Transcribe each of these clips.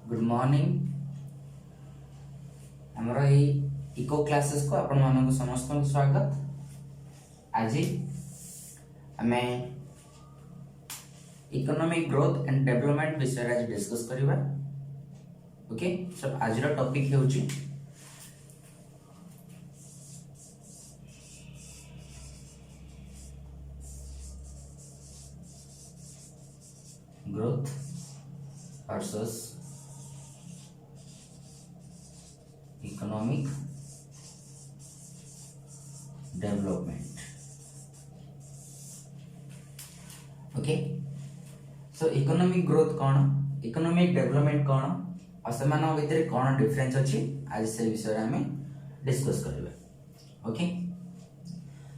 Good morning हमरो ई eco classes को आपण मानक समस्त को स्वागत। आज हमें इकोनॉमिक ग्रोथ एंड डेवलपमेंट विषय आज डिस्कस करिबा। ओके, सो आज रो टॉपिक हेउची growth versus economic development। Okay, so economic growth कौन, इकोनॉमिक डेवलपमेंट कौन और सेमान भितर कौन डिफरेंस अच्छी आज से विषय में हमें डिस्कस करिबा। ओके,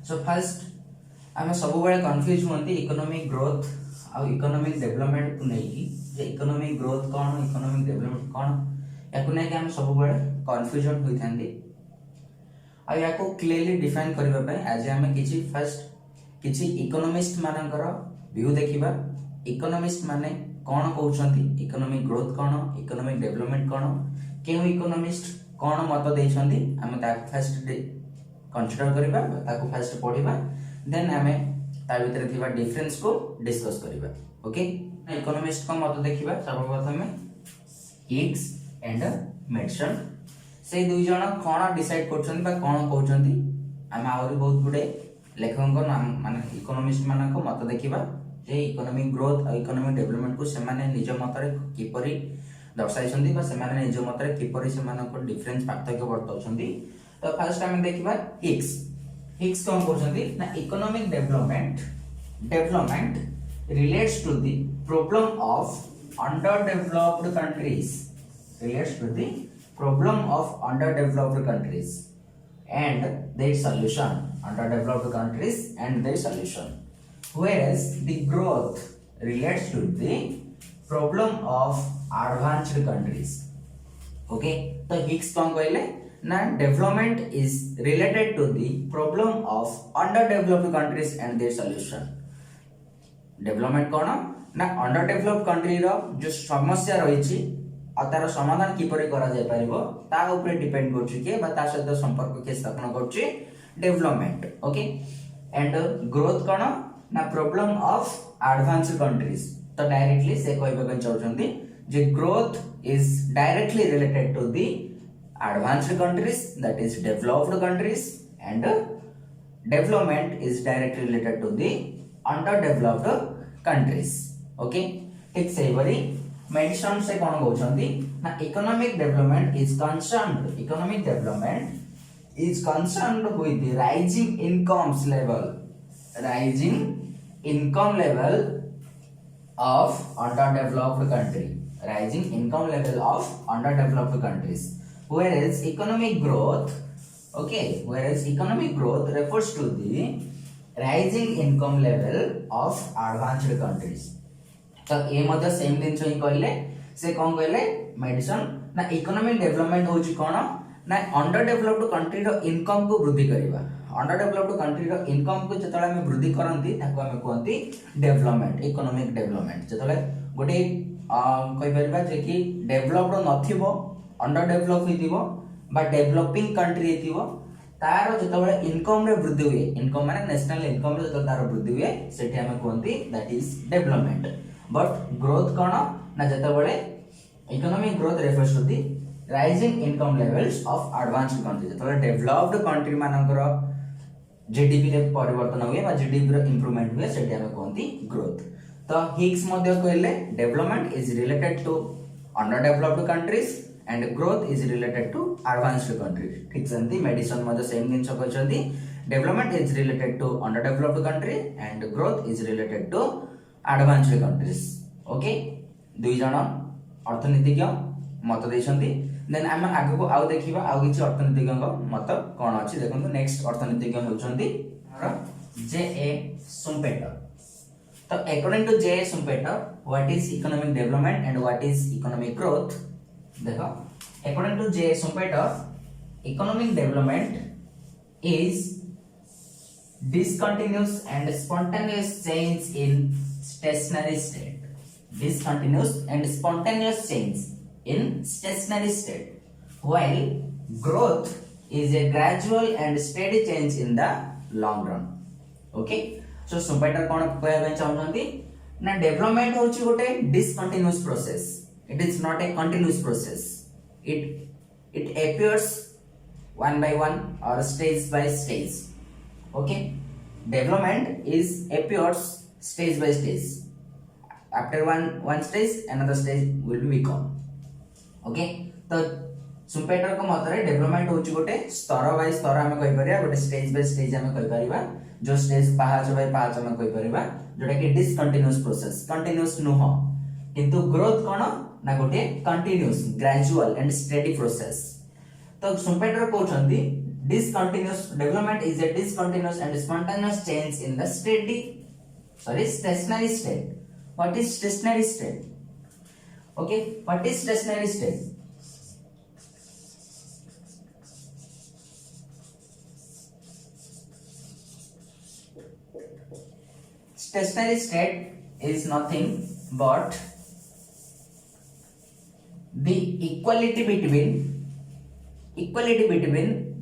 सो फर्स्ट आम सब बेले कंफ्यूज होती इकोनॉमिक ग्रोथ आ इकोनॉमिक डेवलपमेंट को नहीं जे इकोनॉमिक ग्रोथ कौन इकोनॉमिक डेवलपमेंट कौन या नहीं आम सब बेले कंफ्यूजन होती आ या को क्लियरली डिफाइन करबा पय आज हम किछि फर्स्ट किछि इकोनॉमिस्ट मानकर व्यू देखिबा। इकोनॉमिस्ट माने कौन कहउछंती इकोनॉमिक ग्रोथ कौन इकोनॉमिक डेवलपमेंट कौन केउ इकोनॉमिस्ट कौन मत देइछंती हम ता फर्स्ट कंसीडर करबा ताको फर्स्ट पढिबा देन हमें ता भीतर थिबा डिफरेंस को डिस्कस करिबा। ओके, इकोनॉमिस्ट को मत देखिबा सर्वप्रथम हिग्स एंड मेडिसन से दुई जण कोन डिसाइड करछन बा कोन कहउछंती हम आउरी बहुत गुडे लेखकन नाम माने इकोनॉमिस्ट मानक मत देखिबा जे इकोनॉमिक ग्रोथ और इकोनॉमिक डेवलपमेंट को से माने निज मतरे किपरि दर्शाइछंती बा से माने निज मतरे किपरि से मानक डिफरेंस पार्थक्य बर्ताउछंती। तो फर्स्ट हम देखिबा हिग्स हिग्स कौन कहउछंती ना economic development relates to the problem of underdeveloped countries and their solution whereas the growth relates to the problem of advanced countries। okay, तो हिग्स कौन कहले ना development is related to the problem of underdeveloped countries and their solution। Development कौन ना under develop country रो जो समस्या रही तार समाधान किपरि करा जाय परिबो ता ऊपर डिपेंड करछि के बा ता सहित संपर्क के स्थापना करछि डेवलपमेंट। ओके, एंड ग्रोथ कौन ना प्रॉब्लम ऑफ एडवांस्ड कंट्रीज। तो डायरेक्टली से कहबे के चाहउछंती जे growth is directly related to the advanced countries that is developed countries and development is directly related to the underdeveloped countries। okay, ठीक से बरी मेडिसन से कोन कहउछंती ना economic development is concerned with the rising income level of underdeveloped countries whereas economic growth refers to the rising income level of advanced countries। तो ए मध्य same दिन ही कहले से कोन कहले मेडिसन ना इकोनॉमिक डेवलपमेंट होची कोन ना अंडर डेवलप्ड कंट्री रो income को वृद्धि करबा। अंडर डेवलप्ड कंट्री रो इनकम को जतले हम वृद्धि करंती ताको हम कहंती डेवलपमेंट इकोनॉमिक डेवलपमेंट। जतले गोटे कहि परबा जे कि डेवलप्ड नथिबो अंडर डेवलप हितिबो बा डेवलपिंग कंट्री हितिबो तार जतबे इनकम रे वृद्धि हुए इनकम माने नेशनल इनकम रे जतबे तार वृद्धि हुए सेठी हम कहंती that is development. But growth कोन ना जतबे economic growth refers to the rising income levels of advanced country. जतबे डेवलप्ड कंट्री मानकर जीडीपी रे परिवर्तन हुए बा जीडीपी रे इंप्रूवमेंट हुए सेठी हम कहंती ग्रोथ। तो हिग्स मध्ये कहले development is related to underdeveloped countries and growth is related to advanced countries। ठीक सेंती मेडिसन मध्ये सेम दिन कहछंती development is related to underdeveloped country and growth is related to advanced countries. Okay, दुई जण अर्थनीतिज्ञ मत देछंती देन हम आगु को आउ देखिबा आउ किछि अर्थनीतिज्ञ मत कोन अछि। देखंतु नेक्स्ट अर्थनीतिज्ञ होछंती जे ए सुम्पेटर। तो according to J A Schumpeter what is economic development and what is economic growth. देखो according to J. Schumpeter economic development is discontinuous and spontaneous change in stationary state discontinuous and spontaneous change in stationary state, while growth is a gradual and steady change in the long run. Okay, so सुम्पेटर कौन कहबे चाहउछंती ना development होची गोटे discontinuous process, it is not a continuous process, it appears one by one or stage by stage. Okay, development is appears stage by stage, after one stage another stage will be become. Okay, तो सुम्पेटर को मतरे development होची गोटे स्तर bye स्तर हम कहि परिया, गोटे स्टेज बाय स्टेज हम कहि परिबा, जो स्टेज पाहाच बाय पाहाच हम कहि परिबा, जोटा कि डिसकंटिन्यूअस प्रोसेस, कंटिन्यूअस नुह, किंतु ग्रोथ कोन ना गोटे continuous gradual and steady process. तो सुम्पेटर कहउछंती discontinuous development is a discontinuous and spontaneous change in the stationary state. What is stationary state? Okay, what is stationary state? Stationary state is nothing but the equality between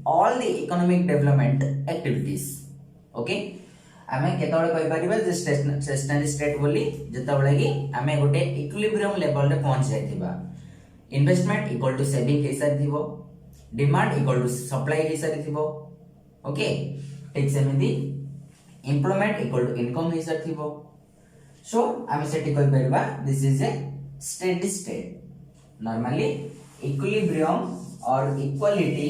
all the economic development activities. Okay, आमे केतबळे कहि परिबा जे stationery state बोली जेतबळे कि आमे गोटे equilibrium level रे पहुंच जायतिबा, investment equal to saving हे सारिथिबो, डिमांड इक्वल टू सप्लाई हे सारिथिबो. ओके, ठीक सेमिति एम्प्लॉयमेंट इक्वल टू इनकम हे सारिथिबो. सो आमे सेठी कहि परिबा this is a steady state. Normally equilibrium or equality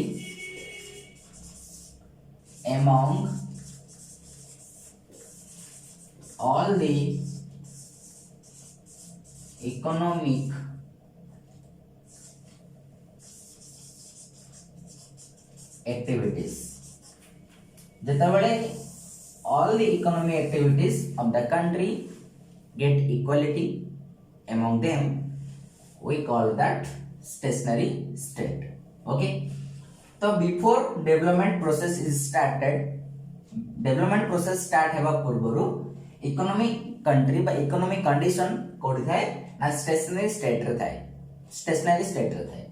among all the economic activities. जेतबळे all the economic activities of the country get equality among them, we call that stationary state. Okay, तो before development process is started, development process start हेबा पूर्वरु economic country बा economic condition कोठी थाए ना stationary state रे थाए, stationary state रे थाए.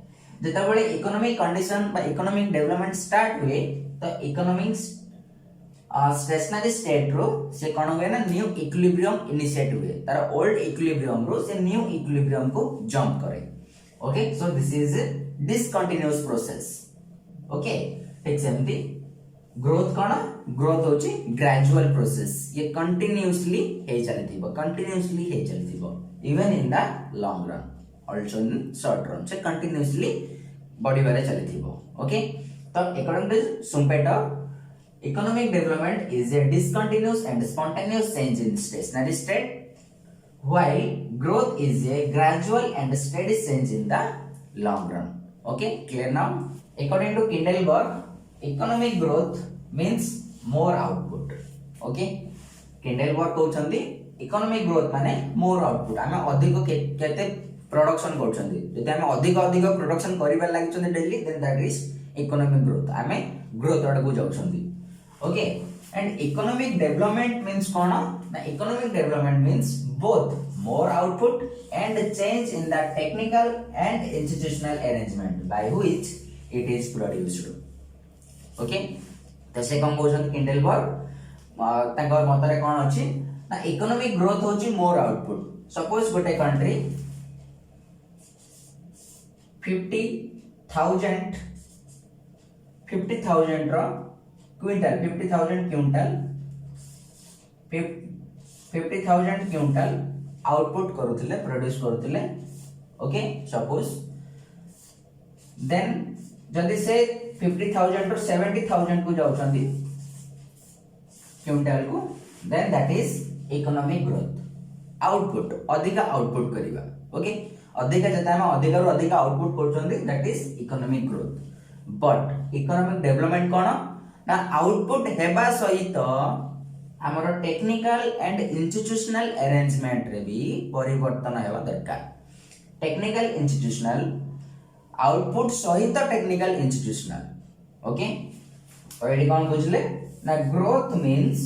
जेतबळे economic condition बा economic development start हुए तो economic stationary state रो से कोन हुए ना न्यू इक्विलिब्रियम इनिशिएट हुए, तार ओल्ड इक्विलिब्रियम रो से न्यू इक्विलिब्रियम को जंप करे. Okay, so this is a discontinuous process. Okay, ठीक सेमती ग्रोथ कोन, ग्रोथ होची ग्रेजुअल प्रोसेस, ये कंटिन्यूअसली हे चलथिबो, कंटिन्यूअसली हे चलथिबो even in the long run, also in short run से कंटिन्यूअसली बॉडी वाले चलथिबो. ओके, तो according to Schumpeter economic development is a discontinuous and spontaneous change in stationary state, while growth is a gradual and steady change in the long run. Okay, clear now? According to Kindleberg, economic growth means more output. Okay, Kindleberg कहउछंती economic growth माने more output, आमे अधिक केते production करछंती, जदि आमे अधिक production करिबा लागिछंती daily, then that is economic growth, आमे ग्रोथ वाला को जाउछंती. Okay, and economic development means कोन ना, economic development means both more output and change in the technical and institutional arrangement by which it is produced. Okay, तो से कम कहउछंती किंडलबर्ग तांकर मतरे कोन अछि ना इकोनॉमिक ग्रोथ होची मोर आउटपुट. सपोज गोटे कंट्री 50,000 रो क्विंटल 50,000 क्विंटल आउटपुट करूथिले, प्रोड्यूस करूथिले. ओके, सपोज देन जदी से 50,000 टू 70,000 को जाउछंती क्विंटल को, then that is economic growth. Output अधिक आउटपुट करिबा. ओके, अधिक जता हम अधिक रो अधिक आउटपुट करछंती, that is economic growth. But economic development कोन ना, आउटपुट हेबा सहित हमर टेक्निकल एंड इंस्टीट्यूशनल अरेंजमेंट रे भी परिवर्तन हेबा दरकार. टेक्निकल इंस्टीट्यूशनल आउटपुट सहित टेक्निकल इंस्टीट्यूशनल. ओके, ऑलरेडी कोन बुझले ना, growth means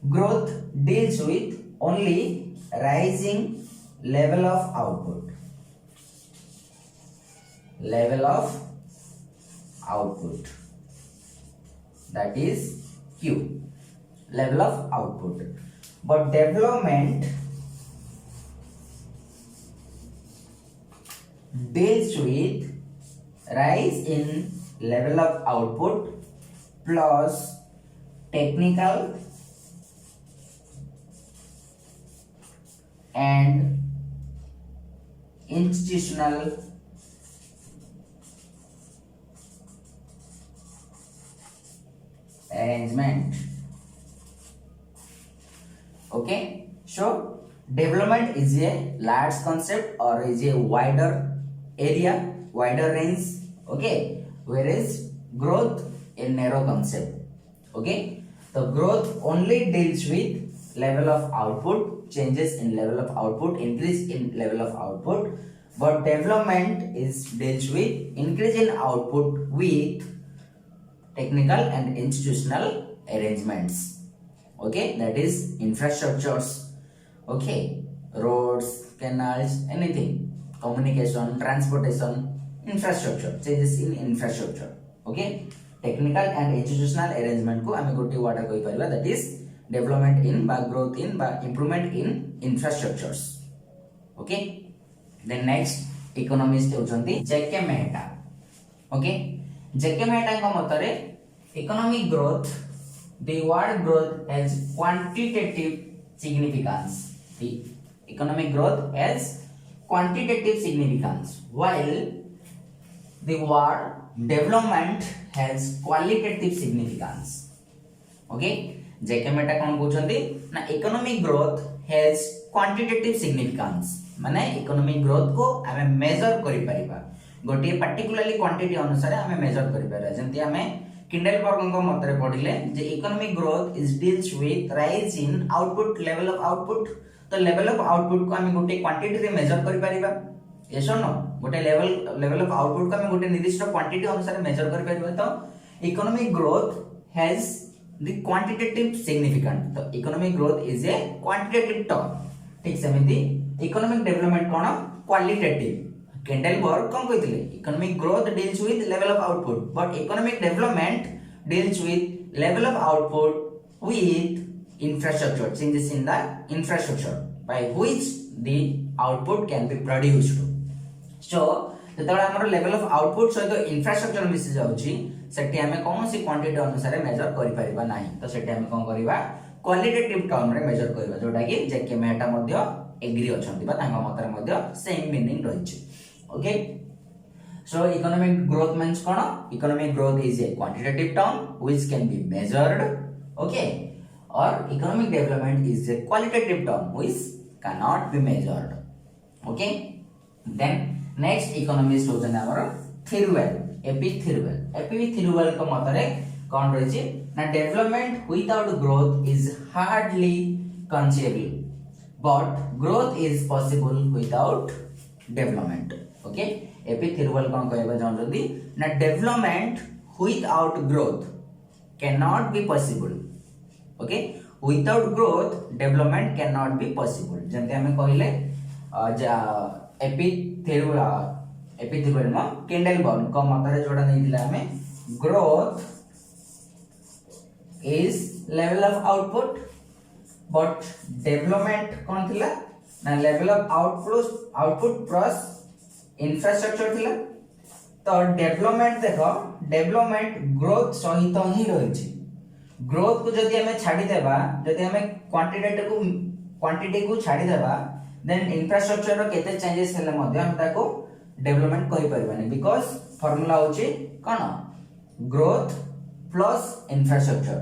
growth deals with only rising level of output, level of output, that is Q, level of output. But development deals with rise in level of output plus technical and institutional arrangement. Okay, so development is a large concept or is a wider area, wider range. Okay, whereas growth a narrow concept. Okay, the growth only deals with level of output, changes in level of output, increase in level of output, but development is deals with increase in output with technical and institutional arrangements. Okay, that is infrastructures. Okay, roads, canals, anything, communication, transportation, infrastructure, changes in infrastructure. Okay, technical and institutional arrangement को आमे गोटे वाटा कहि परिबा, that is development in by growth in by improvement in infrastructures. Okay, then next economist होचंती JK Mehta. Okay, जेके मेहता को मतरे economic growth, the word growth has quantitative significance. The economic growth has quantitative significance, while the word development has qualitative significance. Okay, जेके मेटा कोन बुझंती ना economic growth has quantitative significance, माने economic growth को हमें मेजर करि परिबा, गोटे पर्टिकुलरली क्वांटिटी अनुसार हमें मेजर करि परिबा. जेंति हमें किंडलबर्ग को मतरे पढिले जे economic growth is deals with rise in output, level of output. तो लेवल ऑफ आउटपुट को हमें गोटे क्वांटिटी रे मेजर करि परिबा. यस और नो, गोटे लेवल ऑफ आउटपुट को हमें गोटे निर्दिष्ट क्वांटिटी अनुसार मेजर करि परिबा. तो economic growth has the quantitative significant. तो economic growth is a quantitative term. ठीक सेमिति इकोनॉमिक डेवलपमेंट कोन क्वालिटेटिव. Kendallberg कौन कहते economic growth deals with level of output, but economic development deals with level of output with infrastructure, changes in the infrastructure by which the output can be produced. So जेतबे हमर level of output सहित infrastructure मिसि जाउची सेठी हमें कौन सी quantity अनुसार major करि परिबा नाही. तो सेठी हमें कोन करिबा क्वालिटेटिव टर्म रे मेजर करिबा, जोटा कि जेके मेटा मध्ये एग्री अछंती बा तांका मतरे मध्ये सेम मीनिंग रहिछि. Okay, so economic growth means kono? Economic growth is a quantitative term which can be measured. Okay, or economic development is a qualitative term which cannot be measured. Okay, then next economist होचन हमर थिरुवेल, AP थिरुवेल. AP थिरुवेल को मतरे कोन रहिछि ना development without growth is hardly conceivable, but growth is possible without development. Okay, एपी थिरुवेल कोन कहबा जानजदी ना development without growth can not be possible. Okay, without growth development can not be possible. जंते हमें कहले एपी थिरुवेल मा किंडलबर्ग को मतरे जोडा नैथिला हमें growth is level of output, but development कोन थिला ना level of output plus infrastructure थिला. तो डेवलपमेंट देखो, डेवलपमेंट ग्रोथ सहित ही रहिछि. ग्रोथ को जदि हमें छाडी देबा, जदि हमें क्वांटिटी को छाडी देबा, देन इंफ्रास्ट्रक्चर रो केते चेंजेस हेले मध्ये हम ताको डेवलपमेंट कहि परबानी, बिकॉज़ फार्मूला होछि कोन ग्रोथ प्लस इंफ्रास्ट्रक्चर.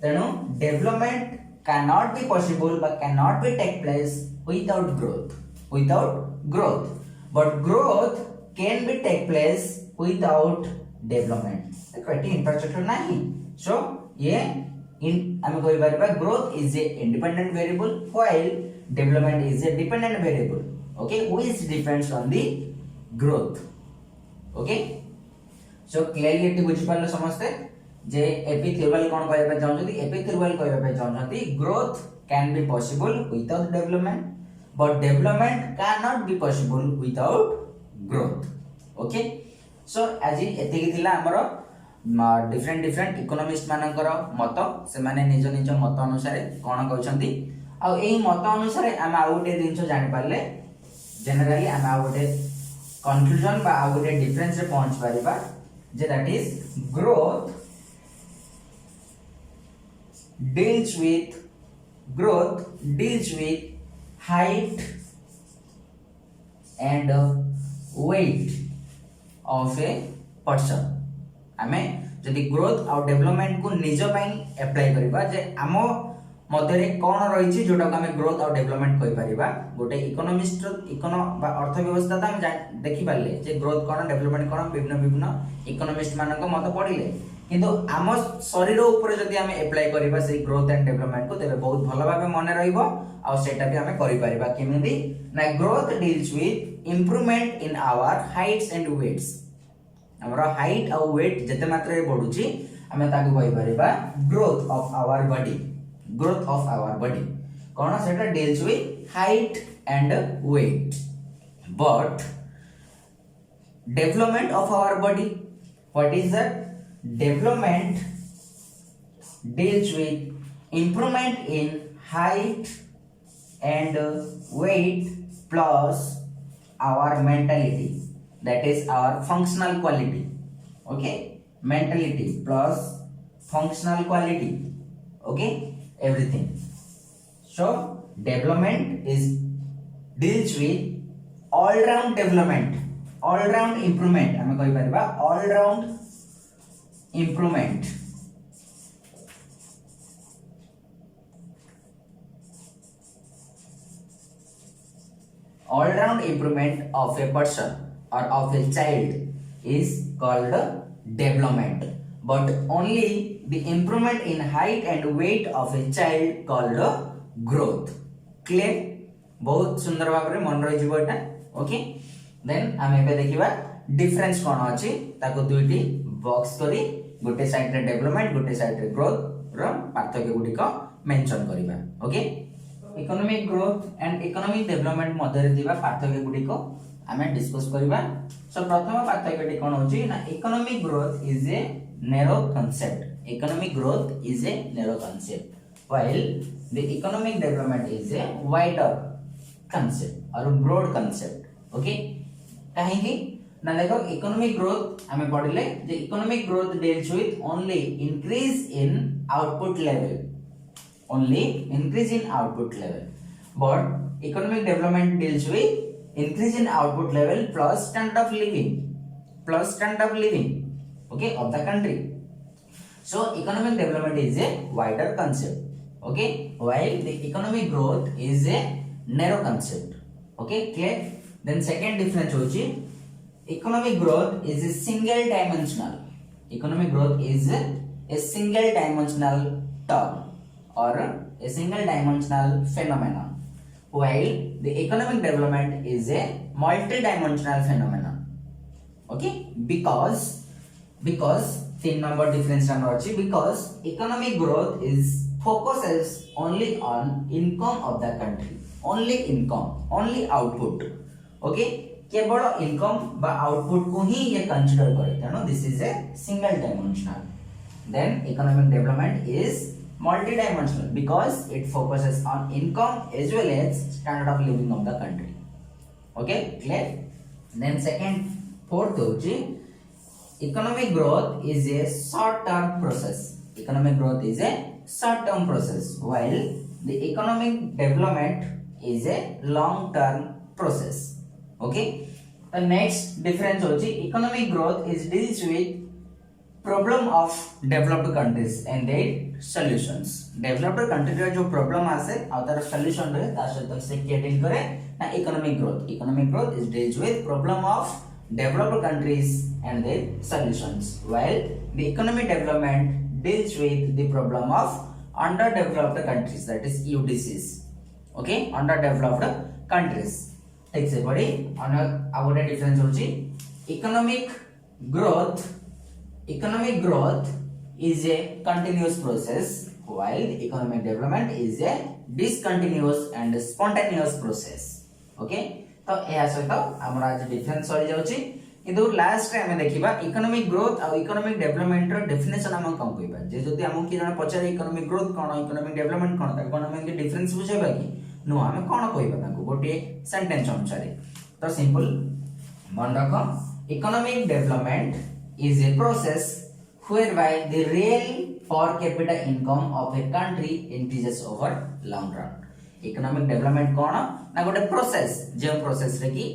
तेनु development can not be possible but can not be take place without growth, but growth can be take place without development. देखो इंफ्रास्ट्रक्चर नहीं. सो ये हमें कोई बार growth is a independent variable while development is a dependent variable. Okay, which depends on the growth. Okay, so clearly eighty बुझि पारले समझते जे AP थिरुवेल कोन कहबा चाहछथि. एपी थिरुवेल कहबा चाहछथि growth can be possible without development, but development cannot be possible without growth. Okay, so आज एतिकी थिला हमरो different economist मानकर मत से माने निज निज मत अनुसार कोन कहउछंती आ एही मत अनुसार हम आ गोटे जिंस जानि पाले जनरली हम आ गोटे कंक्लूजन बा आ गोटे डिफरेंस रे पहुंच परिबा जे that is growth deals with height and weight of a person. आमे जदि ग्रोथ और डेवलपमेंट को निज पई अप्लाई करबा जे आम मध्यरे कोन रहिछि जोटा को हमें ग्रोथ और डेवलपमेंट कहि परिबा गोटे इकोनॉमिस्ट बा अर्थव्यवस्था त हम देखि पाले जे ग्रोथ कोन डेवलपमेंट कोन विभिन्न इकोनॉमिस्ट मानक मत पडिले किंतु आम शरीर ऊपर जदि हमें अप्लाई करबा से ग्रोथ एंड डेवलपमेंट को तेबे बहुत भलो भाबे मन रहइबो आ सेटा भी हमें करि परिबा केमिति ना growth deals with improvement in our heights and weights हमरा हाइट और वेट जते मात्रा रे बढ़ुची हमें ताकू कहि परिबा ग्रोथ ऑफ आवर बॉडी कोन सेटा deals with height and weight but development of our body what is that development deals with improvement in height and weight plus our mentality, that is our functional quality. Okay, mentality plus functional quality. Okay, everything. So development is deals with all round development, all round improvement. हमें कहि परिबा all round improvement all round improvement of a person or of a child is called development, but only the improvement in height and weight of a child called growth. Clear? बहुत सुंदर भाव रे मन रहि जिवो एटा. Okay, then हम एबे देखिबा डिफरेंस कोन अछि ताको दुइटी बॉक्स करी गोटे साइड रे डेवलपमेंट गोटे साइड रे ग्रोथ रो पार्थक्य गुडी को मेंशन करिबा. Okay, economic growth and economic development मध्य रे दिबा पार्थक्य गुडी को हमें डिस्कस करिबा. सो प्रथम पार्थक्यटी कोन होची ना economic growth is a narrow concept. Economic growth is a narrow concept while the economic development is a wider concept or broad concept. Okay, काहेकि ना देखो इकोनॉमिक ग्रोथ हमें पढ़िले जे economic growth deals with only increase in output level, but economic development deals with increase in output level plus standard of living okay of the country. So economic development is a wider concept, okay, while the economic growth is a narrow concept. Okay, clear? Then second difference होची economic growth is a single dimensional. Economic growth is a single dimensional term or a single dimensional phenomenon, while the economic development is a multi-dimensional phenomenon. Okay, because तीन number difference number अछि because economic growth is focuses only on income of the country, only output. Okay, केवल income बा output को ही ये consider करे, तेनो this is a single dimensional. Then economic development is multidimensional because it focuses on income as well as standard of living of the country. Okay, clear? Then second fourth होची economic growth is a short term process. Economic growth is a short term process while the economic development is a long term process. Okay, the next difference होची economic growth is deals with problem of developed countries and their solutions. Developed country रे जो problem आसे आ तार solution रे ता सहित से के डील करे ना economic growth is deals with problem of developed countries and their solutions, while the economic development deals with the problem of underdeveloped countries, that is UDCs. Okay, underdeveloped countries. ठीक से बड़ी और डिफरेंस होची economic growth is a continuous process while the economic development is a discontinuous and spontaneous process. Okay तो यह सहित आम आज डिफरेंस सरी जाउची किंतु लास्ट रे हमें देखिबा इकोनॉमिक ग्रोथ और इकोनॉमिक डेवलपमेंट रो डेफिनेशन हम कम कहबा जे जति हम कि जण पचारे इकोनॉमिक ग्रोथ कोन इकोनॉमिक डेवलपमेंट कोन त कोन हम के डिफरेंस बुझेबा कि नो हम कोन कहबा ताको गोटे सेंटेंस अनुसार तो सिंपल मन रखो economic development is a process whereby the real per capita income of a country increases over long run. Economic development कौन ना गोटे process जो process रे की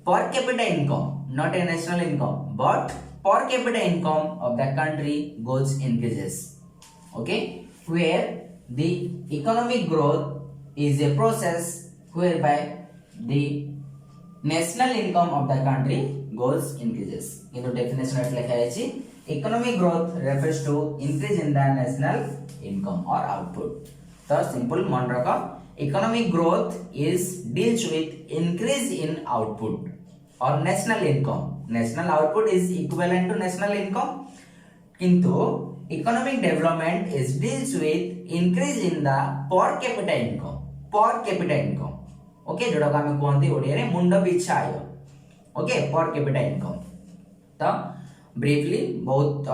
per capita income not a national income but per capita income of the country goes increases. Okay, where the economic growth is a process whereby the national income of the country goes increases. किंतु definition eight लिखा है economic growth refers to increase in the national income or output. तो simple मन रखो economic growth is deals with increase in output or national income. National output is equivalent to national income. किंतु economic development is deals with increase in the per capita income. Per capita income. Okay जोड़ा का हमें कहते ओडिया रे मुंड पिछा आय okay per capita income तो ब्रीफली बहुत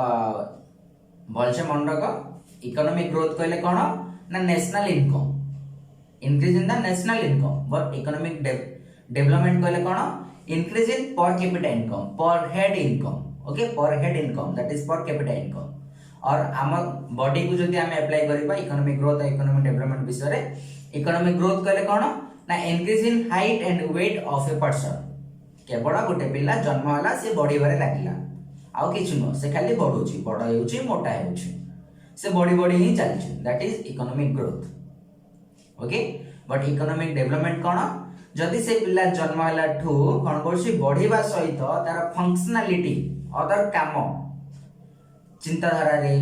भलसे मन रख इकोनॉमिक ग्रोथ कहले कोन ना national income increase in the national income but economic development कहले कोन increase in per capita income per head income okay per head income that is per capita income और हम बॉडी को जदी हम अप्लाई करबा इकोनॉमिक ग्रोथ और economic development विषय रे इकोनॉमिक ग्रोथ कहले कोन ना increase in height and weight of a person केवल गोटे पिला जन्म होला से बॉडी बारे लागिला आउ किछु न से खाली बढुची बड हेउची मोटा हेउची से बॉडी ही चलची that is economic growth okay but economic development कोन जदी से पिला जन्म होला ठू कोन करसी बढीबा सहित तार फंक्शनलिटी अदर काम चिंताधारा रे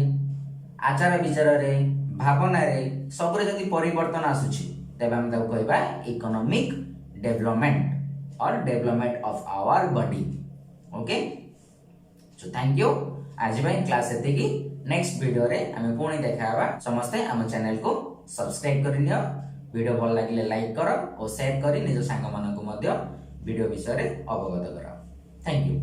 आचार विचार रे भावना रे सब रे जदी परिवर्तन आसुची तब हम ताको कहबा इकोनॉमिक डेवलपमेंट और development of our body okay so thank you आज भाई क्लास एते की नेक्स्ट वीडियो रे हमें पुणी देखाबा समस्त हम चैनल को सब्सक्राइब करिनियो वीडियो भल लागिले लाइक करो और शेयर करी निज सांग मानन को मध्य वीडियो विषय रे अवगत करो थैंक यू।